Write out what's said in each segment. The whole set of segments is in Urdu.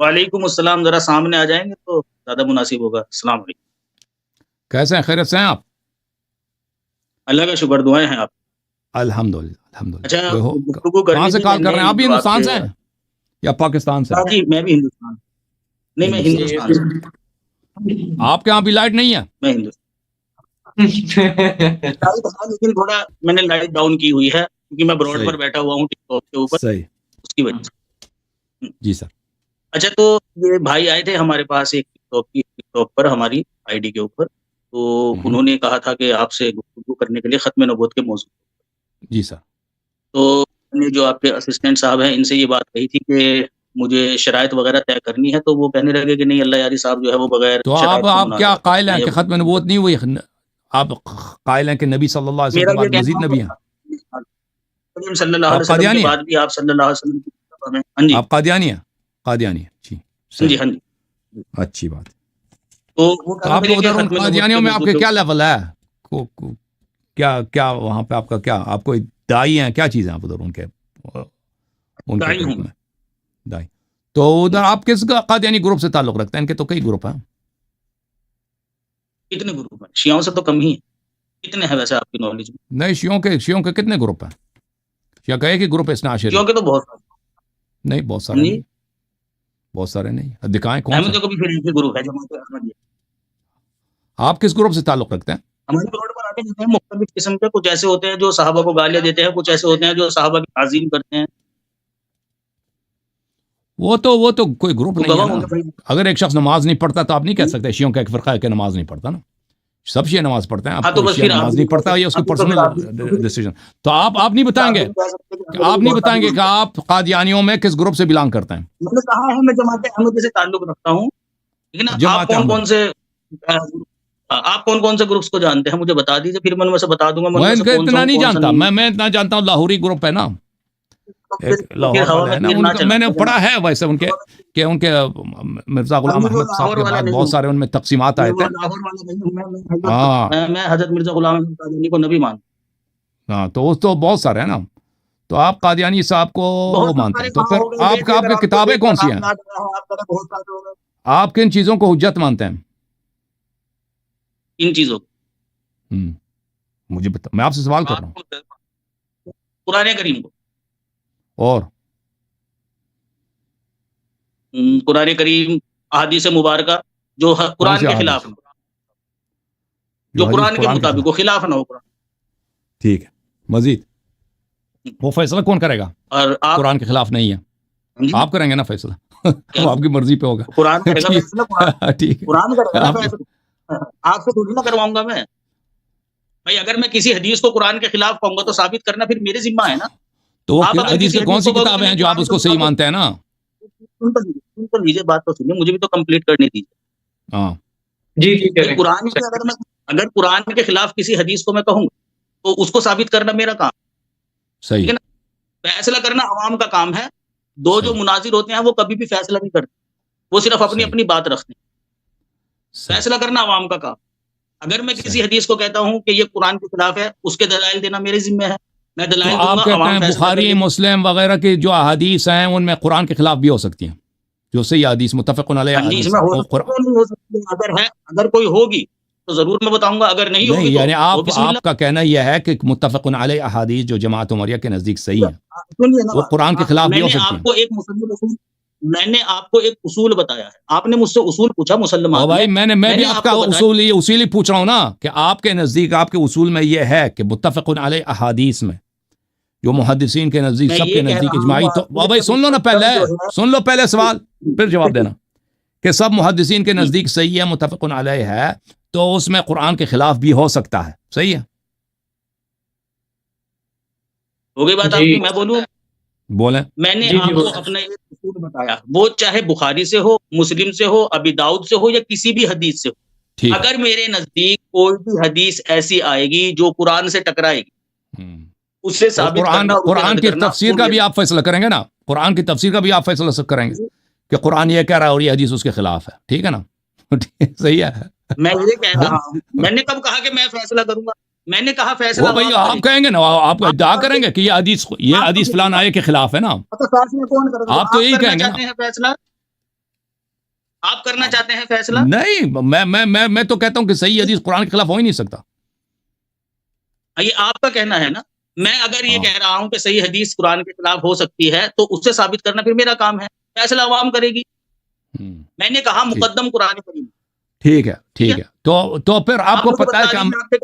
وعلیکم السلام، ذرا سامنے آ جائیں گے تو زیادہ مناسب ہوگا. السلام علیکم. کیسے ہیں؟ خیریت سے ہیں آپ؟ اللہ کا شکر، دعائیں ہیں آپ. الحمدللہ الحمدللہ. اچھا، کوئی ہو گفتگو کرنی کہاں سے تھی. کال میں کر رہے ہیں نے آپ؟ بھی جو ہندوستان کے سے ہیں یا پاکستان سے؟ جی میں بھی ہندوستان. نہیں، میں ہندوستان سے. آپ کے یہاں بھی لائٹ نہیں ہے؟ میں ہندوستان لیکن تھوڑا میں نے لائٹ ڈاؤن کی ہوئی ہے کیونکہ میں براڈ پر بیٹھا ہوا ہوں ٹک ٹاک کے اوپر، صحیح. اس کی وجہ سے. جی سر. اچھا، تو یہ بھائی آئے تھے ہمارے پاس ایک ٹک ٹاک پر ہماری آئی ڈی کے اوپر، تو انہوں نے کہا تھا کہ آپ سے گفتگو کرنے کے لیے ختم نبوت کے موضوع. جی سر. تو میں نے جو آپ کے اسسٹنٹ صاحب ہیں ان سے یہ بات کہی تھی کہ مجھے شرائط وغیرہ طے کرنی ہے، تو وہ کہنے لگے کہ نہیں، اللہ یاری صاحب جو ہے وہ بغیر تو شرائط کے آپ کیا مناظرہ قائل ہیں کرتے کہ ختم نبوت نہیں ہوئی؟ آپ قائل ہیں کہ نبی صلی اللہ علیہ وسلم میرا کے بعد یہ مزید نبی ہیں؟ کہنا صلی اللہ علیہ آپ وسلم قادیانی کے ہیں؟ بعد بھی آپ صلی اللہ علیہ وسلم کی طرف میں. ہاں جی، آپ قادیانی ہیں؟ قادیانی ہیں. جی ہاں جی، صحیح. ہاں جی. اچھی بات. تو وہ تو آپ کہنے کو لگے کہ ادھر ان ختم نبوت قادیانیوں کے میں آپ موضوع کے پہ کیا لیول ہے؟ کیا وہاں پہ آپ کا کیا، آپ کو دائی ہیں؟ کیا چیزیں آپ ادھر ان کے داعی گروپ ہوں. میں دائی؟ تو ادھر آپ کس قادیانی گروپ سے تعلق رکھتے ہیں؟ ان کے تو کئی گروپ ہیں. کتنے گروپ ہیں؟ شیعوں سے تو کم ہی ہیں. کتنے ہیں ویسے آپ کی نالج میں؟ نہیں، شیعوں کے کتنے گروپ ہیں؟ شیعہ کہے کہ گروپ اثنا عشری؟ شیعوں کے تو بہت سارے. نہیں، بہت سارے ہاں جی، نہیں. بہت سارے نہیں، دکھائیں کون سے. احمدیوں کا بھی پھر ایک ہی گروپ ہے، جماعت احمدیہ. آپ کس گروپ سے تعلق رکھتے ہیں؟ ہمارے روڈ پر آتے جاتے ہیں مختلف قسم کے، کچھ ایسے ہوتے ہیں جو صحابہ کو گالیاں دیتے ہیں، کچھ ایسے ہوتے ہیں جو صحابہ کی تعظیم کرتے ہیں. وہ تو کوئی گروپ تو نہیں ہے گواہ نا. ہوں گے بھائی. اگر ایک شخص نماز نہیں پڑھتا تو آپ نہیں کہہ سکتے شیعوں کا ایک فرقہ ہے کہ نماز نہیں پڑھتا نا. سب شیعہ نماز پڑھتے ہیں. ہاں آپ تو کو بس شیعہ پھر آپ نماز بھی نہیں پڑھتا یہ اس کی پرسنل ڈیسیجن. تو آپ نہیں بتائیں گے کہ آپ نہیں بتائیں گے کہ آپ قادیانیوں میں کس گروپ سے بلانگ کرتے ہیں؟ میں نے کہا ہے میں جماعت احمدیہ سے تعلق رکھتا ہوں، لیکن جماعت احمد. آپ کون سے گروپس کو جانتے ہیں مجھے بتا دیجیے، پھر میں ان میں سے بتا دوں گا میں میں ان سے کا کون سا اتنا ہوں نہیں کون سا جانتا. نہیں. میں اتنا جانتا ہوں لاہوری گروپ ہے نا، ایک تو پھر لاہور ہوا والے میں ہیں نا، تیر ان نہ کا میں نے چلانا پڑھا جناب. ہے ویسے ان کے کہ ان کے مرزا غلام احمد صاحب کے بعد بہت سارے ان میں تقسیمات آئے تھے. لاہور والا نہیں ہوں، ہاں میں حضرت مرزا غلام احمد قادیانی کو نبی مانتا ہاں. تو بہت سارے ہیں نا. تو آپ قادیانی صاحب کو ہوں. وہ بہت مانتے سارے ہیں. تو کہاں پھر ہو گئے، آپ دیکھ لے کر کی آپ کو کتابیں ایک کون کا سی نام ہیں؟ یاد رہا ہے، آپ کا بہت سارے ہو گئے. آپ کن چیزوں کو حجت مانتے ہیں؟ ان چیزوں مجھے میں آپ سے سوال کر رہا ہوں. قرآن کریم کو، اور قرآن کریم، احادیث مبارکہ جو کون قرآن سی کے احادیث خلاف ہو، جو حدیث قرآن کے مطابق ہو، خلاف نہ ہو قرآن. ٹھیک ہے. مزید وہ فیصلہ کون کرے گا؟ اور آپ قرآن کے خلاف نہیں ہے. جی آپ کریں گے نا فیصلہ. وہ آپ کی مرضی پہ ہوگا. قرآن کرے گا فیصلہ، ٹھیک قرآن کرے ہے. گا نا فیصلہ. آپ سے تھوڑی نہ کرواؤں گا میں بھائی. اگر میں کسی حدیث کو قرآن کے خلاف کہوں گا تو ثابت کرنا پھر میرے ذمہ ہے نا. تو وہ آپ اگر حدیث کسی کی کون حدیث سی کو کہو گے کتابیں ہیں نہیں جو آپ قرآن اس کے کو صحیح خلاف، مانتے ہیں نا؟ سن تو لیجیے، بات تو سنیے، مجھے بھی تو کمپلیٹ کرنے دیجیے. ہاں جی قرآن کے اگر قرآن کے خلاف کسی حدیث کو میں کہوں گا تو اس کو ثابت کرنا میرا کام. صحیح. لیکن فیصلہ کرنا عوام کا کام ہے. جو صحیح. مناظر ہوتے ہیں وہ کبھی بھی فیصلہ نہیں کرتے، وہ صرف اپنی صحیح. اپنی بات رکھتے ہیں. صحیح. فیصلہ کرنا عوام کا کام. اگر میں کسی صحیح. حدیث کو کہتا ہوں کہ یہ قرآن کے خلاف ہے، اس کے دلائل دینا میرے ذمہ ہے. میں تو دلائل دوں آپ گا، کہتے عوام ہیں فیصلہ کر بخاری، لے گی. مسلم وغیرہ کی جو احادیث ہیں ان میں قرآن کے خلاف بھی ہو سکتی ہیں، جو صحیح حدیث متفق علیہ ہاں جی، اس حدیث میں ہیں ہو وہ سکتی ہے، نہیں ہو سکتی. اگر کوئی ہوگی تو ضرور میں بتاؤں گا، اگر نہیں نہیں، ہوگی تو یعنی وہ بسم آپ کا کہنا یہ ہے کہ متفق علیہ احادیث جو جماعت عمریہ کے نزدیک صحیح ہیں سنیے نا وہ قرآن کے خلاف بھی میں ہو نے سکتی آپ ہیں. کو ایک میں نے آپ کو ایک اصول بتایا ہے. آپ نے مجھ سے اصول پوچھا اور مسلمات بھائی میں بھی آپ کا کو بتایا. اصول ہی پوچھ رہا ہوں نا کہ آپ کے نزدیک آپ کے اصول میں یہ ہے کہ متفق علیہ احادیث میں جو محدثین کے نزدیک میں سب یہ کے کہہ نزدیک رہا اجماعی. تو ہوں بھائی سن لو پہلے سوال پھر جواب دینا کہ سب محدثین کے نزدیک صحیح ہے، متفق علیہ ہے، تو اس میں قرآن کے خلاف بھی ہو سکتا ہے. صحیح ہے؟ ہو گئی بات آپ کی. میں بولوں؟ بولیں. میں نے آپ کو اپنا ایک اصول بتایا، وہ چاہے بخاری سے ہو، مسلم سے ہو، ابی داؤد سے ہو، یا کسی بھی حدیث سے ہو. ٹھیک ہے. اگر میرے نزدیک کوئی بھی حدیث ایسی آئے گی جو قرآن سے ٹکرائے گی، اس سے ثابت کرنا اور اسے قرآن رد کی کرنا. تفسیر کا بھی آپ فیصلہ کریں گے نا؟ قرآن کی تفسیر کا بھی آپ فیصلہ کریں گے کہ قرآن یہ کہہ رہا ہے اور یہ حدیث اس کے خلاف ہے. ٹھیک ہے نا؟ صحیح ہے. میں یہ کہہ رہا ہوں، میں نے کب کہا کہ میں فیصلہ کروں گا؟ میں نے کہا فیصلہ وہ بھائی آپ کہیں گے نا، آپ ادعا کریں گے کہ یہ حدیث فلان آئے کے خلاف ہے نا. فیصلہ کون کرے گا؟ آپ تو یہی کرنا کہیں گے نا. چاہتے ہیں فیصلہ. آپ کرنا چاہتے ہیں فیصلہ؟ نہیں، میں تو کہتا ہوں کہ صحیح حدیث قرآن کے خلاف ہو ہی نہیں سکتا. یہ آپ کا کہنا ہے نا. میں اگر یہ ہاں. کہہ رہا ہوں کہ صحیح حدیث قرآن کے خلاف ہو سکتی ہے تو اس سے ثابت کرنا پھر میرا کام ہے. فیصلہ عوام کرے گی. میں نے کہا مقدم قرآن کریم. ٹھیک ہے. تو پھر آپ کو پتا ہے کہ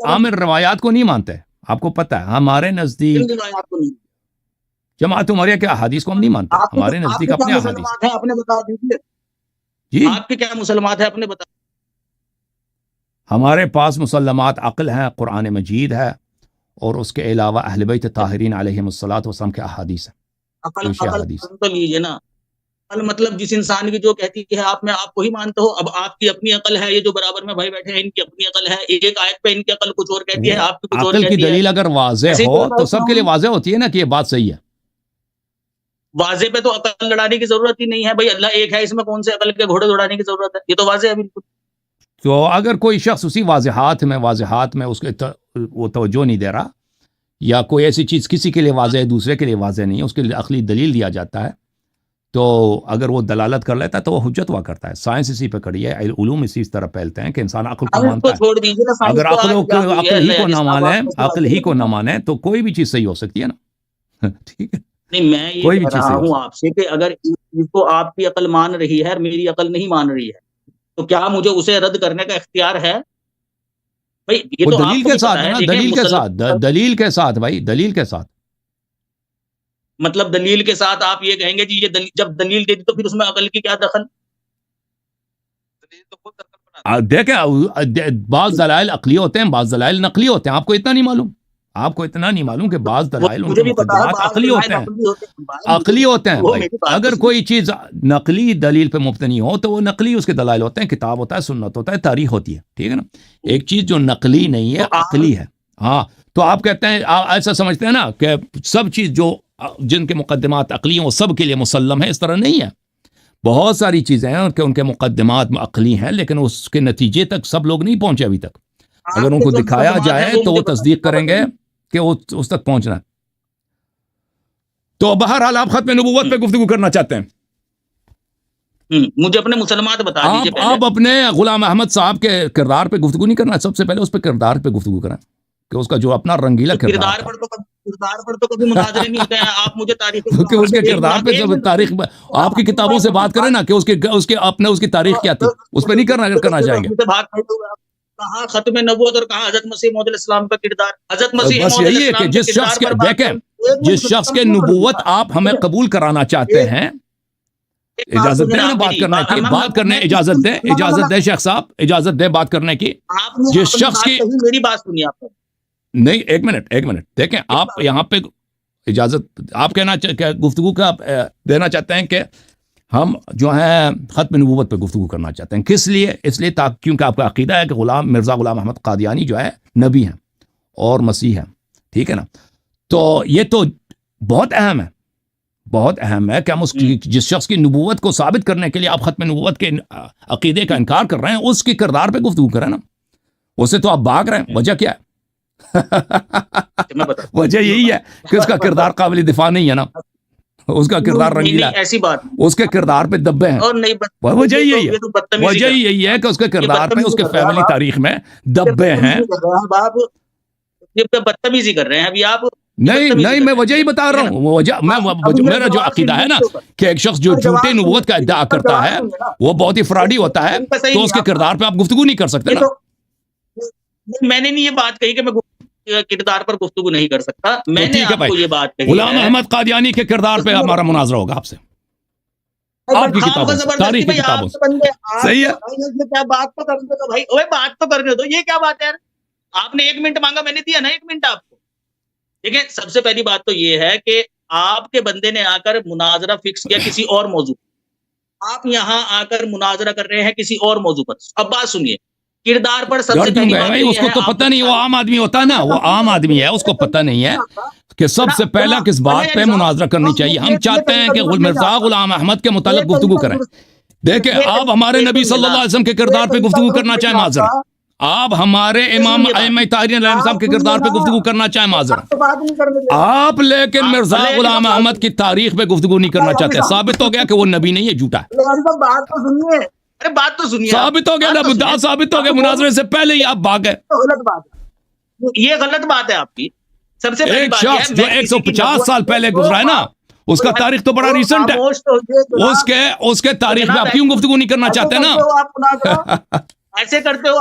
ہم روایات کو نہیں مانتے. آپ کو پتا ہے ہمارے نزدیک جماعت عمریہ کے احادیث کو ہم نہیں مانتے. ہمارے نزدیک اپنے احادیث ہے. اپنے بتا دیجیے جی آپ کے کیا مسلمات ہیں، اپنے بتا. ہمارے پاس مسلمات عقل ہیں، قرآن مجید ہے، اور اس کے علاوہ اہل بیت طاہرین علیہم الصلوۃ والسلام کے احادیث ہیں. عقل تو لیجیے نا. مطلب جس انسان کی جو کہتی ہے آپ میں آپ کو ہی مانتے ہو. اب آپ کی اپنی عقل ہے، یہ جو برابر میں بھائی بیٹھے ہیں ان کی اپنی عقل ہے. ایک آیت پہ ان کی عقل کچھ اور کہتی ہے، آپ کی کچھ اور کہتی ہے. عقل کی دلیل اگر واضح ہو تو سب کے لیے واضح ہوتی ہے نا کہ یہ بات صحیح ہے. واضح پہ تو عقل لڑانے کی ضرورت ہی نہیں ہے بھائی. اللہ ایک ہے، اس میں کون سے عقل کے گھوڑے دوڑانے کی ضرورت ہے؟ یہ تو واضح ہے بالکل. تو اگر کوئی شخص اسی واضحات میں اس کے وہ توجہ نہیں دے رہا، یا کوئی ایسی چیز کسی کے لیے واضح ہے دوسرے کے لیے واضح نہیں ہے، اس کے لیے عقلی دلیل دیا جاتا ہے، تو اگر وہ دلالت کر لیتا ہے تو وہ حجت ہوا کرتا ہے. سائنس اسی پہ کڑی ہے، علوم اسی طرح پھیلتے ہیں کہ انسان عقل کو مانتا ہے. اگر عقل ہی کو نہ مانے تو کوئی بھی چیز صحیح ہو سکتی ہے نا. ٹھیک ہے. نہیں، میں یہ کہہ رہا ہوں آپ سے کہ اگر اس کو آپ کی عقل مان رہی ہے اور میری عقل نہیں مان رہی ہے تو کیا مجھے اسے رد کرنے کا اختیار ہے؟ بھائی یہ تو دلیل کے ساتھ ہے نا. دلیل کے ساتھ بھائی، دلیل کے ساتھ. مطلب دلیل کے ساتھ آپ یہ کہیں گے جی یہ جب دلیل دے دی تو پھر اس میں عقل کی کیا دخل؟ دیکھیں بعض دلائل عقلی ہوتے ہیں، بعض دلائل نقلی ہوتے ہیں. آپ کو اتنا نہیں معلوم کہ بعض دلائل ان کے مقدمات عقلی ہوتے ہیں بھائی. اگر کوئی چیز نقلی دلیل پہ مبتنی ہو تو وہ نقلی اس کے دلائل ہوتے ہیں. کتاب ہوتا ہے، سنت ہوتا ہے، تاریخ ہوتی ہے. ٹھیک ہے نا. ایک چیز جو نقلی نہیں ہے عقلی ہے. ہاں، تو آپ کہتے ہیں ایسا سمجھتے ہیں نا کہ سب چیز جو جن کے مقدمات عقلی ہیں وہ سب کے لیے مسلم ہے. اس طرح نہیں ہے. بہت ساری چیزیں ہیں کہ ان کے مقدمات عقلی ہیں لیکن اس کے نتیجے تک سب لوگ نہیں پہنچے ابھی تک. اگر ان کو دکھایا جائے تو وہ تصدیق کریں گے کہ وہ اس تک پہنچنا ہے. تو بہرحال آپ ختم نبوت پہ گفتگو کرنا چاہتے ہیں. مجھے اپنے مسلمات بتا دیجیے. آپ اپنے غلام احمد صاحب کے کردار پہ گفتگو نہیں کرنا. سب سے پہلے اس پہ کردار پہ گفتگو کریں کہ اس کا جو اپنا رنگیلا کردار پر تو کبھی مناظرے نہیں ہوتے ہیں. آپ مجھے تاریخ کہ اس کے کردار پہ جب تاریخ آپ کی کتابوں سے بات کریں نا کہ اس کی تاریخ کیا تھی، اس پہ نہیں کرنا. اگر کرنا چاہیں گے کہاں ختم نبوت اور کہاں حضرت مسیح موعود علیہ السلام کا کردار. حضرت مسیح بس یہی ہے کہ جس شخص کے دیکھیں جس شخص کے نبوت آپ ہمیں قبول کرانا چاہتے ہیں، اجازت دیں بات کرنے اجازت دیں شیخ صاحب، اجازت دیں بات کرنے کی. جس شخص کی میری بات سنیے آپ نہیں، ایک منٹ دیکھیں. آپ یہاں پہ اجازت آپ کہنا گفتگو کا دینا چاہتے ہیں کہ ہم جو ہیں ختم نبوت پہ گفتگو کرنا چاہتے ہیں. کس لیے؟ اس لیے کیونکہ آپ کا عقیدہ ہے کہ مرزا غلام احمد قادیانی جو ہے نبی ہیں اور مسیح ہیں. ٹھیک ہے نا. تو یہ تو بہت اہم ہے کہ ہم جس شخص کی نبوت کو ثابت کرنے کے لیے آپ ختم نبوت کے عقیدے کا انکار کر رہے ہیں اس کے کردار پہ گفتگو کریں نا. اسے تو آپ بھاگ رہے ہیں. وجہ کیا ہے؟ وجہ یہی ہے کہ اس کا کردار قابل دفاع نہیں ہے نا. اس کا کردار رنگیلا ہے. ایسی بات اس کے کردار پہ دبے ہیں. وجہ یہی ہے کہ اس کے کردار پہ اس کے فیملی تاریخ میں دبے ہیں. بدتمیزی کر رہے ہیں ابھی آپ. نہیں میں وجہ ہی بتا رہا ہوں. میرا جو عقیدہ ہے نا کہ ایک شخص جو جھوٹے نبوت کا ادعا کرتا ہے وہ بہت ہی فراڈی ہوتا ہے، تو اس کے کردار پہ آپ گفتگو نہیں کر سکتے نا. میں نے نہیں یہ بات کہی کہ میں کردار پر گفتگو نہیں کر سکتا. میں نے آپ کو یہ بات کہی غلام احمد قادیانی کے کردار پہ ہمارا مناظرہ ہوگا آپ سے، آپ کی کتابوں سے، تاریخ کی کتابوں سے. صحیح ہے. بات تو کرنے دو بھائی، بات تو کرنے دو. یہ کیا بات ہے؟ آپ نے 1 منٹ مانگا، میں نے دیا نا 1 منٹ آپ کو. دیکھیں سب سے پہلی بات تو یہ ہے کہ آپ کے بندے نے آ کر مناظرہ فکس کیا کسی اور موضوع. آپ یہاں آ کر مناظرہ کر رہے ہیں کسی اور موضوع پر. اب بات سنیے. کردار پر سب سے پہلی بات اس کو تو پتہ نہیں، وہ عام آدمی ہوتا ہے نا، وہ عام آدمی ہے، اس کو پتہ نہیں ہے کہ سب سے پہلا کس بات پہ مناظرہ کرنی چاہیے. ہم چاہتے ہیں کہ مرزا غلام احمد کے متعلق گفتگو کریں. دیکھیں آپ ہمارے نبی صلی اللہ علیہ وسلم کے کردار پہ گفتگو کرنا چاہیں معذرت، آپ ہمارے امام ائمہ طاہرین علیہ السلام کے کردار پہ گفتگو کرنا چاہیں معذرت، آپ لیکن مرزا غلام احمد کی تاریخ پہ گفتگو نہیں کرنا چاہتے. ثابت ہو گیا کہ وہ نبی نہیں ہے، جھوٹا ہے. ارے بات تو سنیے، ثابت ہو گیا نا، مدعا ثابت ہو گیا، مناظرے سے پہلے ہی آپ بھاگ گئے. غلط بات ہے، یہ غلط بات ہے آپ کی. سب سے پہلی ایک بات یہ ہے شخص جو 150 سال پہلے گزرا ہے نا، اس کا تاریخ تو بڑا ریسنٹ ہے. اس کے تاریخ میں آپ کیوں گفتگو نہیں کرنا چاہتے نا؟ ایسے کرتے ہو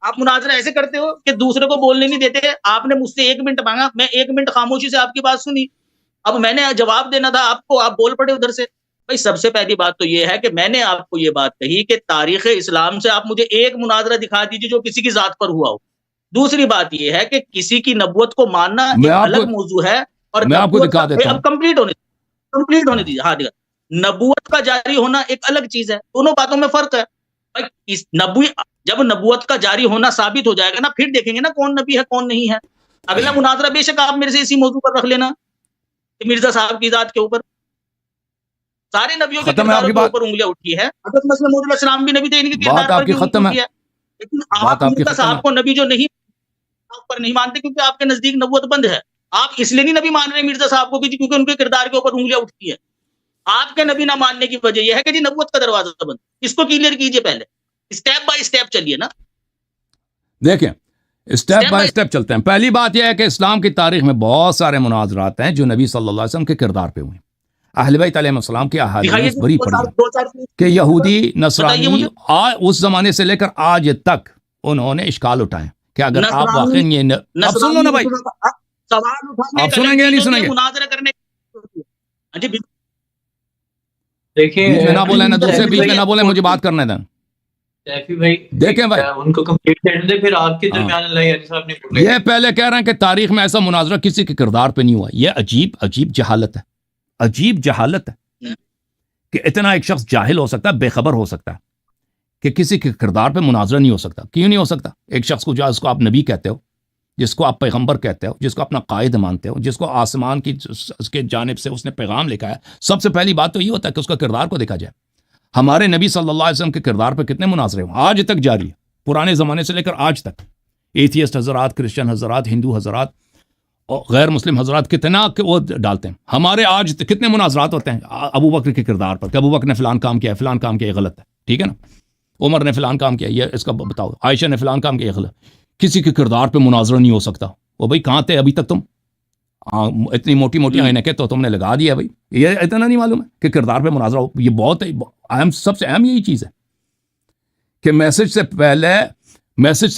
آپ مناظرہ ایسے کرتے ہو کہ دوسرے کو بولنے نہیں دیتے. آپ نے مجھ سے 1 منٹ مانگا، میں 1 منٹ خاموشی سے آپ کی بات سنی. اب میں نے جواب دینا تھا آپ کو، آپ بول پڑے ادھر سے. بھائی سب سے پہلی بات تو یہ ہے کہ میں نے آپ کو یہ بات کہی کہ تاریخ اسلام سے آپ مجھے ایک مناظرہ دکھا دیجیے جو کسی کی ذات پر ہوا ہو. دوسری بات یہ ہے کہ کسی کی نبوت کو ماننا ایک الگ موضوع ہے، اور میں آپ کو دکھا دیتا ہوں. اب کمپلیٹ ہونے دیجیے. ہاں نبوت کا جاری ہونا ایک الگ چیز ہے، دونوں باتوں میں فرق ہے. جب نبوت کا جاری ہونا ثابت ہو جائے گا نا، پھر دیکھیں گے نا کون نبی ہے کون نہیں ہے. اگلا مناظرہ بے شک آپ میرے سے اسی موضوع پر رکھ لینا کہ مرزا صاحب کی ذات کے اوپر سارے نبیوں کے کرداروں کے اوپر انگلیاں اٹھی ہے. حضرت مسیح موعود علیہ السلام بھی نبی تھے، ان کے کردار پر بھی انگلی اٹھی ہے. لیکن آپ مرزا صاحب کو نبی جو نہیں پر نہیں مانتے کیونکہ آپ کے نزدیک نبوت بند ہے. آپ اس لیے نہیں نبی مان رہے مرزا صاحب کو کیونکہ ان کے کردار کے اوپر انگلیاں اٹھتی ہیں. آپ کے نبی نہ ماننے کی وجہ یہ ہے کہ جی نبوت کا دروازہ بند. اس کو کلیئر کیجئے، پہلے اسٹیپ بائی اسٹیپ چلیے نا. دیکھیں اسٹیپ بائی اسٹیپ چلتے ہیں. پہلی بات یہ ہے کہ اسلام کی تاریخ میں بہت سارے مناظرات ہیں جو نبی صلی اللہ علیہ وسلم کے کردار پہ ہوئے. اہل بیت علیہ السلام کی احادیث بڑی پڑی ہے کہ یہودی نصرانی اس زمانے سے لے کر آج تک انہوں نے اشکال اٹھائے کہ اگر آپ واقعی یہ اب سن لو نا بھائی، آپ سنیں گے یا نہیں سنیں گے؟ مناظرہ کرنے دیکھیں بیچ میں نہ بولیں نا، دوسرے بیچ میں نہ بولیں، مجھے بات کرنے دیں. دیکھیں بھائی ان کو کمپلیٹ کرنے دیں، پھر آپ کے درمیان اللہ علیہ صاحب نے بولے. یہ پہلے کہہ رہے ہیں کہ تاریخ میں ایسا مناظرہ کسی کے کردار پہ نہیں ہوا. یہ عجیب جہالت ہے، عجیب جہالت ہے کہ اتنا ایک شخص جاہل ہو سکتا ہے، بے خبر ہو سکتا ہے کہ کسی کے کردار پہ مناظرہ نہیں ہو سکتا. کیوں نہیں ہو سکتا؟ ایک شخص کو جس کو آپ نبی کہتے ہو، جس کو آپ پیغمبر کہتے ہو، جس کو اپنا قائد مانتے ہو، جس کو آسمان کی اس کے جانب سے اس نے پیغام لکھا ہے، سب سے پہلی بات تو یہ ہوتا ہے کہ اس کا کردار کو دیکھا جائے. ہمارے نبی صلی اللہ علیہ وسلم کے کردار پہ کتنے مناظرے ہوں آج تک جاری ہے، پرانے زمانے سے لے کر آج تک. ایتھیسٹ حضرات، کرسچن حضرات، ہندو حضرات اور غیر مسلم حضرات کتنا وہ ڈالتے ہیں. ہمارے آج کتنے مناظرات ہوتے ہیں ابو بکر کے کردار پر کہ ابو بکر نے فلان کام کیا ہے، فلان کام کیا، یہ غلط ہے، ٹھیک ہے نا. عمر نے فلان کام کیا، یہ اس کا بتاؤ. عائشہ نے فلان کام کیا، یہ غلط. کسی کے کردار پہ مناظرہ نہیں ہو سکتا. وہ بھائی کہاں تھے ابھی تک تم؟ اتنی موٹی موٹی عینکیں تو تم نے لگا دیا بھائی. یہ اتنا نہیں معلوم ہے کہ کردار پہ مناظرہ ہو. یہ بہت اہم، سب سے اہم یہی چیز ہے کہ میسج سے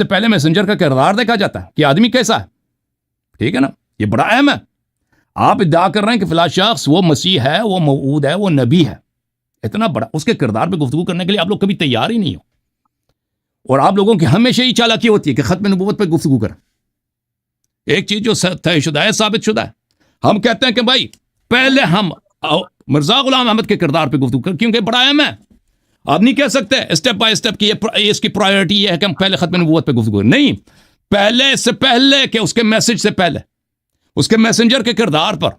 پہلے میسنجر کا کردار دیکھا جاتا ہے کہ آدمی کیسا ہے، ٹھیک ہے نا. یہ بڑا اہم ہے. آپ ادعا کر رہے ہیں کہ فلاں شخص وہ مسیح ہے، وہ موعود ہے، وہ نبی ہے. اتنا بڑا اس کے کردار پہ گفتگو کرنے کے لیے آپ لوگ کبھی تیار ہی نہیں ہو. اور آپ لوگوں کی ہمیشہ ہی چالاکی ہوتی ہے کہ ختم نبوت پہ گفتگو کریں. ایک چیز جو طے شدہ ہے، ثابت شدہ ہے، ہم کہتے ہیں کہ بھائی پہلے ہم مرزا غلام احمد کے کردار پہ گفتگو کریں کیونکہ بڑا اہم ہے. آپ نہیں کہہ سکتے اسٹیپ بائی اسٹیپ کی اس کی پرائیورٹی یہ ہے کہ ہم پہلے ختم نبوت پہ گفتگو کریں. نہیں، پہلے سے پہلے کہ اس کے میسج سے پہلے، اس کے میسنجر کے کردار پر،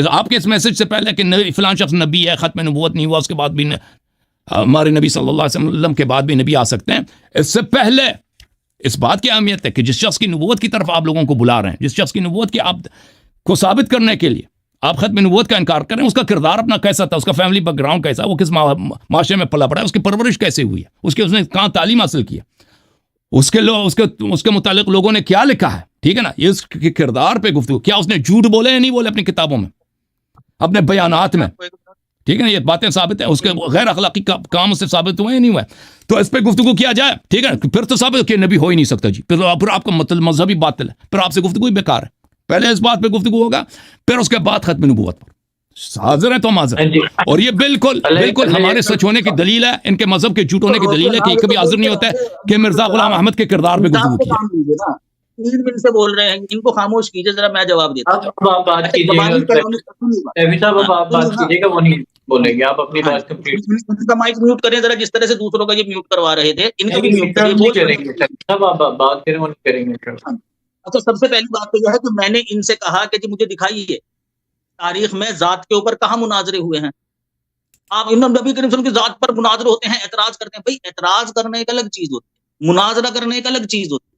آپ کے اس میسج سے پہلے کہ فلان شخص نبی ہے، ختم نبوت نہیں ہوا، اس کے بعد بھی ہمارے نبی صلی اللہ علیہ وسلم کے بعد بھی نبی آ سکتے ہیں. اس سے پہلے اس بات کی اہمیت ہے کہ جس شخص کی نبوت کی طرف آپ لوگوں کو بلا رہے ہیں، جس شخص کی نبوت کی آپ کو ثابت کرنے کے لیے آپ ختم نبوت کا انکار کریں، اس کا کردار اپنا کیسا تھا، اس کا فیملی بیک گراؤنڈ کیسا، وہ کس معاشرے میں پلا پڑا ہے، اس کی پرورش کیسے ہوئی ہے، اس نے کہاں تعلیم حاصل کی ہے، اس کے متعلق لوگوں نے کیا لکھا ہے، ٹھیک ہے نا. یہ اس کے کردار پہ گفتگو، کیا اس نے جھوٹ بولے یا نہیں بولے اپنی کتابوں میں، اپنے بیانات میں، ٹھیک ہے نا. یہ باتیں ثابت ہیں، اس کے غیر اخلاقی کام اس سے ثابت ہوئے یا نہیں ہوئے، تو اس پہ گفتگو کیا جائے، ٹھیک ہے. پھر تو ثابت کہ نبی ہو ہی نہیں سکتا جی، پھر آپ کا مطلب مذہبی باطل ہے، پھر آپ سے گفتگو ہی بیکار ہے. پہلے اس بات پہ گفتگو ہوگا، پھر اس کے بعد ختم نبوت پر. حاضر ہیں تو ہم حاضر ہیں. اور یہ بالکل ہمارے سچ ہونے کی دلیل ہے، ان کے مذہب کے جھوٹ ہونے کی دلیل ہے کہ یہ کبھی حاضر نہیں ہوتا ہے کہ مرزا غلام احمد کے کردار پہ گفتگو کیا. 3 منٹ سے بول رہے ہیں، ان کو خاموش کیجئے ذرا، میں جواب دیتا ہوں. آپ بات کیجیے گا، وہ نہیں بولیں گے، آپ اپنی بات کمپلیٹ. ان کا مائک میوٹ کریں ذرا، جس طرح سے دوسروں کا یہ میوٹ کروا رہے تھے، ان کا بھی میوٹ کریے. سب آپ بات کریں، وہ نہیں کریں گے. اچھا، سب سے پہلی بات تو یہ ہے کہ میں نے ان سے کہا کہ جی مجھے دکھائیے تاریخ میں ذات کے اوپر کہاں مناظرے ہوئے ہیں. آپ نبی کریم صلی اللہ علیہ وسلم کی ذات پر مناظرے ہوتے ہیں، اعتراض کرتے ہیں. بھائی اعتراض کرنا ایک الگ چیز ہوتی ہے، مناظرہ کرنا ایک الگ چیز ہوتی ہے،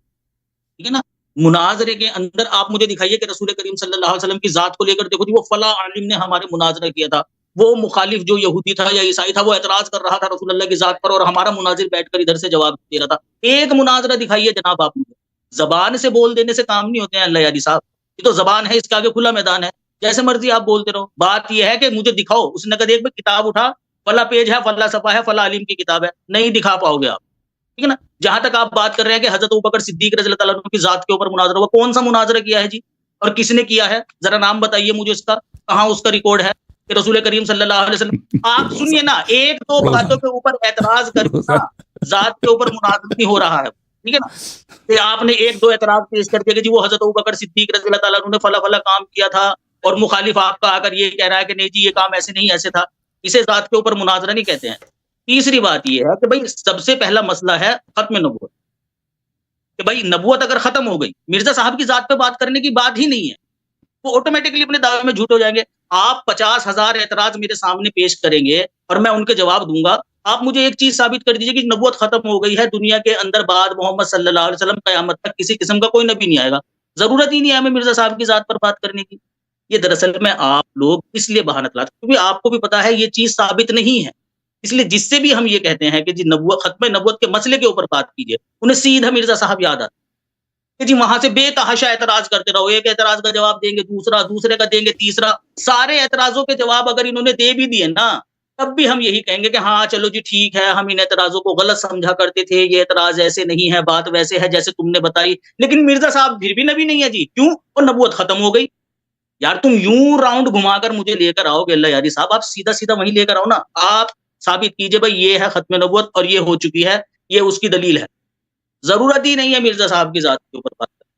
ٹھیک ہے نا. مناظرے کے اندر آپ مجھے دکھائیے کہ رسول کریم صلی اللہ علیہ وسلم کی ذات کو لے کر دیکھو جی وہ فلاں عالم نے ہمارے مناظرہ کیا تھا، وہ مخالف جو یہودی تھا یا عیسائی تھا وہ اعتراض کر رہا تھا رسول اللہ کی ذات پر اور ہمارا مناظر بیٹھ کر ادھر سے جواب دے رہا تھا. ایک مناظرہ دکھائیے جناب آپ مجھے. زبان سے بول دینے سے کام نہیں ہوتے ہیں اللہ یاری صاحب. یہ تو زبان ہے, اس کے آگے کھلا میدان ہے, جیسے مرضی آپ بولتے رہو. بات یہ ہے کہ مجھے دکھاؤ. اس نے کہا دیکھ بھائی کتاب اٹھا, فلاں پیج ہے, فلاں صفحہ ہے, فلاں عالم کی کتاب ہے. نہیں دکھا پاؤ گے آپ, ٹھیک ہے نا. جہاں تک آپ بات کر رہے ہیں کہ حضرت ابوبکر صدیق رضی اللہ تعالیٰ عنہ کی ذات کے اوپر مناظرہ ہوا, کون سا مناظرہ کیا ہے جی, اور کس نے کیا ہے؟ ذرا نام بتائیے مجھے اس کا, کہاں اس کا ریکارڈ ہے کہ رسول کریم صلی اللہ علیہ وسلم. آپ سنیے نا, ایک دو باتوں کے اوپر اعتراض کر کے نا ذات کے اوپر مناظرہ نہیں ہو رہا ہے, ٹھیک ہے نا. کہ آپ نے ایک دو اعتراض پیش کر دیا کہ جی وہ حضرت ابوبکر صدیق رضی اللہ تعالیٰ عنہ نے فلاں فلاں کام کیا تھا, اور مخالف آپ کا آ کر یہ کہہ رہا ہے کہ نہیں جی یہ کام ایسے نہیں ایسے تھا. اسے ذات کے اوپر مناظرہ نہیں کہتے ہیں. تیسری بات یہ ہے کہ بھائی سب سے پہلا مسئلہ ہے ختم نبوت, کہ بھائی نبوت اگر ختم ہو گئی, مرزا صاحب کی ذات پہ بات کرنے کی بات ہی نہیں ہے, وہ آٹومیٹکلی اپنے دعوے میں جھوٹ ہو جائیں گے. آپ 50,000 اعتراض میرے سامنے پیش کریں گے اور میں ان کے جواب دوں گا. آپ مجھے ایک چیز ثابت کر دیجیے کہ نبوت ختم ہو گئی ہے دنیا کے اندر, بعد محمد صلی اللہ علیہ وسلم قیامت تک کسی قسم کا کوئی نبی نہیں آئے گا. ضرورت ہی نہیں ہے ہمیں مرزا صاحب کی ذات پر بات کرنے کی. یہ دراصل میں آپ لوگ اس لیے بہانہ لاتے ہیں کیونکہ آپ کو بھی پتا ہے یہ چیز ثابت نہیں ہے. اس لیے جس سے بھی ہم یہ کہتے ہیں کہ جی نبوت, ختم نبوت کے مسئلے کے اوپر بات کیجیے, انہیں سیدھا مرزا صاحب یاد آتا کہ جی وہاں سے بے تحاشا اعتراض کرتے رہو. ایک اعتراض کا جواب دیں گے, دوسرا, دوسرے کا دیں گے, تیسرا. سارے اعتراضوں کے جواب اگر انہوں نے دے بھی دیے نا, تب بھی ہم یہی کہیں گے کہ ہاں چلو جی ٹھیک ہے, ہم ان اعتراضوں کو غلط سمجھا کرتے تھے, یہ اعتراض ایسے نہیں ہے, بات ویسے ہے جیسے تم نے بتائی. لیکن مرزا صاحب پھر بھی نبی نہیں ہے جی, کیوں؟ اور نبوت ختم ہو گئی. یار تم یوں راؤنڈ گھما کر مجھے لے کر آؤ گے اللہ یاری صاحب, آپ سیدھا سیدھا وہیں لے کر آؤ نا. آپ ثابت کیجئے بھائی یہ ہے ختم نبوت اور یہ ہو چکی ہے, یہ اس کی دلیل ہے. ضرورت ہی نہیں ہے مرزا صاحب کی ذات کے اوپر بات کریں.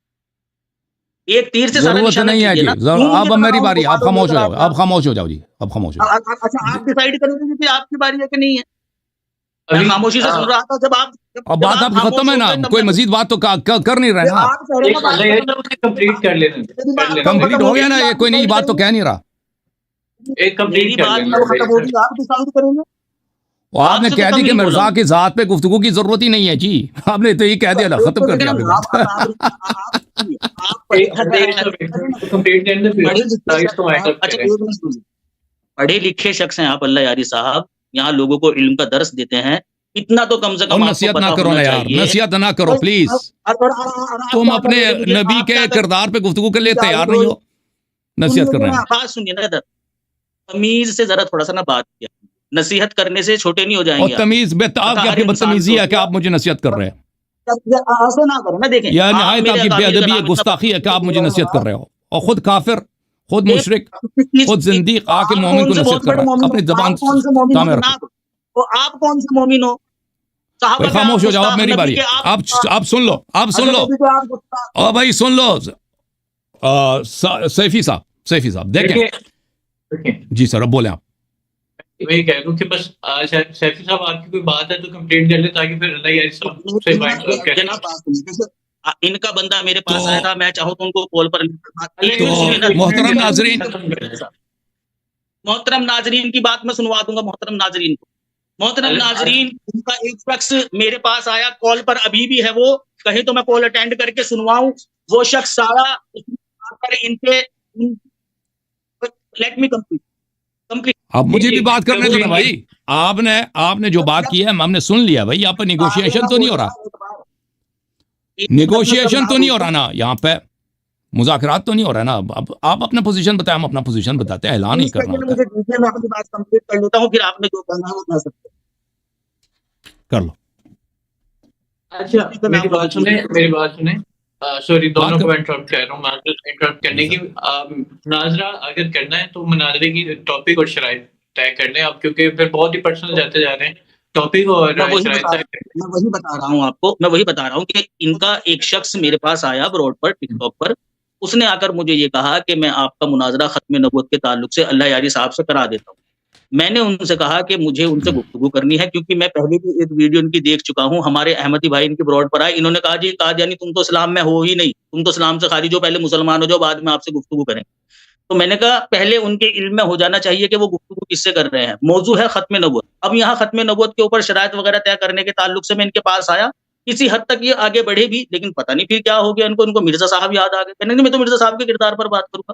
ایک تیر سے سارا ضرورت نشانہ نہیں ہے کیجئے جی. نا. اب میری باری, آپ خاموش ہو جاؤ, آپ خاموش ہو جاؤ جی, اب خاموش ہو جاؤ. اچھا آپ ڈیسائیڈ کریں گے کہ آپ کی باری ہے کہ نہیں ہے. میں خاموشی سے سن رہا تھا جب آپ, اب بات آپ کی ختم ہے نا, کوئی مزید بات تو کر نہیں رہے نا. کمپلیٹ کر لینا, کمپلیٹ ہو گیا نا, یہ کوئی نئی بات تو کہہ نہیں رہا. ایک کمپلیٹ کر لینا. ختم ہوگی آپ ڈیسائیڈ کریں گے. آپ نے کہہ دی کہ مرزا کی ذات پہ گفتگو کی ضرورت ہی نہیں ہے جی, آپ نے تو یہ کہہ دیا نا, ختم کر دیا آپ نے. پڑھے لکھے شخص ہیں آپ اللہ یاری صاحب, یہاں لوگوں کو علم کا درس دیتے ہیں, اتنا تو کم سے کم نصیحت نہ کرو نا یار, نصیحت نہ کرو پلیز. تم اپنے نبی کے کردار پہ گفتگو کے لیے تیار نہیں ہو, نصیحت کر رہے ہیں. بات سنیے نا ادھر, تمیز سے ذرا تھوڑا سا نا بات کیا, نصیحت کرنے سے چھوٹے نہیں ہو جائیں گے. تمیز آپ کی بدتمیزی ہے کہ آپ مجھے نصیحت کر رہے ہیں, ایسے نہ کریں نا. دیکھیں یا نہایت آپ کی بے ادبی ہے, گستاخی ہے کہ آپ مجھے نصیحت کر رہے ہو, اور خود کافر, خود مشرک, خود زندیق آ کے مومن کو نصیحت کر رہا ہے. اپنی زبان تعمیر رکھو. آپ کون سے مومن ہو؟ خاموش ہو جاؤ, اب میری باری. آپ سن لو, آپ سن لو, او بھائی سن لو. سیفی صاحب دیکھیں جی سر, اب بولیں آپ. وہی کہہ رہا ہوں کہ بس سیفی صاحب آپ کی کوئی بات ہے تو کمپلیٹ کر لیں, تاکہ پھر اللہ یاری صاحب سے بات کریں. ان کا بندہ میرے پاس آیا تھا, میں چاہوں تو ان کو کال پر. محترم ناظرین کی بات میں سنوا دوں گا. محترم ناظرین کو, محترم ناظرین, ان کا ایک شخص میرے پاس آیا کال پر, ابھی بھی ہے وہ, کہیں تو میں کال اٹینڈ کر کے سنواؤں. وہ شخص آیا, ان کے لیٹ می کمپلیٹ. اب مجھے بھی بات کرنے دو نا بھائی. آپ نے جو بات کی ہے ہم نے سن لیا بھائی. یہاں پہ نیگوشیشن تو نہیں ہو رہا, نیگوشیشن تو نہیں ہو رہا نا, یہاں پہ مذاکرات تو نہیں ہو رہا نا. اب آپ اپنا پوزیشن بتائیں, ہم اپنا پوزیشن بتاتے ہیں, اعلان نہیں کرنا ہوتا. میں اپنی بات کمپلیٹ کر لیتا ہوں, پھر آپ نے جو کہنا ہے وہ کہہ سکتے کر لو. اچھا میری بات سنیں. سوری, دونوں کو انٹرپٹ کر رہا ہوں, انٹرپٹ کرنے کی. مناظرہ اگر کرنا ہے تو مناظرے کی ٹاپک اور شرائط طے کر لیں آپ, کیونکہ پھر بہت ہی پرسنل جاتے جا رہے ہیں. ٹاپک اور شرائط میں وہی بتا رہا ہوں آپ کو, میں وہی بتا رہا ہوں کہ ان کا ایک شخص میرے پاس آیا براڈ پر, ٹک ٹاک پر. اس نے آ کر مجھے یہ کہا کہ میں آپ کا مناظرہ ختم نبوت کے تعلق سے اللہ یاری صاحب سے کرا دیتا ہوں. میں نے ان سے کہا کہ مجھے ان سے گفتگو کرنی ہے, کیونکہ میں پہلے بھی ایک ویڈیو ان کی دیکھ چکا ہوں. ہمارے احمدی بھائی ان کی براڈ پر آئے, انہوں نے کہا جی قادیانی تم تو اسلام میں ہو ہی نہیں, تم تو اسلام سے خارج ہو, پہلے مسلمان ہو جاؤ, بعد میں آپ سے گفتگو کریں. تو میں نے کہا پہلے ان کے علم میں ہو جانا چاہیے کہ وہ گفتگو کس سے کر رہے ہیں. موضوع ہے ختم نبوت. اب یہاں ختم نبوت کے اوپر شرائط وغیرہ طے کرنے کے تعلق سے میں ان کے پاس آیا. کسی حد تک یہ آگے بڑھے بھی, لیکن پتہ نہیں پھر کیا ہو گیا ان کو مرزا صاحب یاد آ گئے. میں تو مرزا صاحب کے کردار پر بات کروں گا,